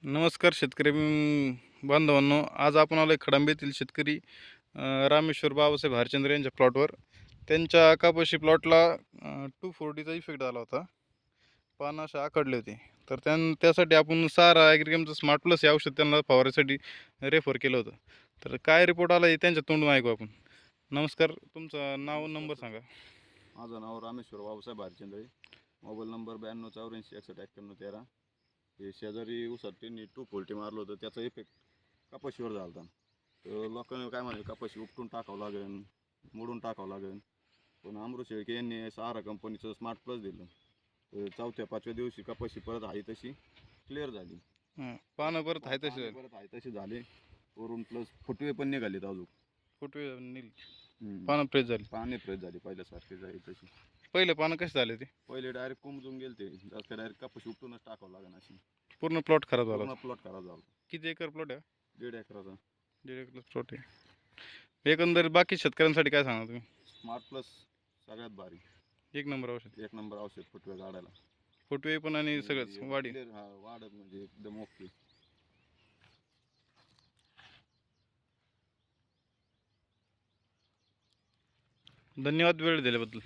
नमस्कार शेतकरी बांधवांनो, आज आपण आलोय खडंबे येथील शेतकरी रामेश्वर बाबासाहेब हरचंद्र यांच्या प्लॉटवर. त्यांच्या कापशी प्लॉटला 240चा इफेक्ट आला होता. पानं असे आखडले होते. तर त्यासाठी आपण सारा ॲग्रिकमचं स्मार्ट प्लस हे औषध त्यांना फवारण्यासाठी रेफर केलं होतं. तर काय रिपोर्ट आला हे त्यांच्या तोंडून ऐकू आपण. नमस्कार, तुमचं नाव नंबर सांगा. माझं नाव रामेश्वर बाबासाहेब हरचंद्रे. Mobile number 9284619113. हे शेजारी उसात त्यांनी 240 मारलं होतं, त्याचा इफेक्ट कपाशीवर झाला होता. तर लोकांनी काय म्हणाले, कपाशी उपटून टाकावं लागेल, मोडून टाकावं लागेल. पण अमृत शेळके यांनी सहारा कंपनीचं स्मार्ट प्लस दिलं. तर 4थ्या-5व्या दिवशी कपाशी परत आहे तशी क्लिअर झाली. पानं परत आहे तसे परत आहे तशी झाले. वरून प्लस फुटवे पण निघाले अजून. फुटवे नील पानं फ्रेश झाली. पाने फ्रेश झाली, पहिल्यासारखी झाली तशी. पहिले पानं कसे झाले ते? पहिले डायरेक्ट कोंबजून गेलते, जास्त डायरेक्ट कपाशी उपटूनच टाकावं लागेल अशी. पूर्ण प्लॉट खराब झाला. पूर्ण प्लॉट खराब झाला. किती एकर प्लॉट आहे? 1.5 एकराचा. 1.5 एकर प्लॉट आहे. एकंदरीत बाकी शेतकऱ्यांसाठी काय सांगा तुम्ही? स्मार्ट प्लस सगळ्यात भारी, एक नंबर औषध, एक नंबर औषध फुटवे काढायला. फुटवे पण आणि सगळंच वाढी. हा, वाढ म्हणजे एकदम ओके. धन्यवाद वेळ दिल्याबद्दल.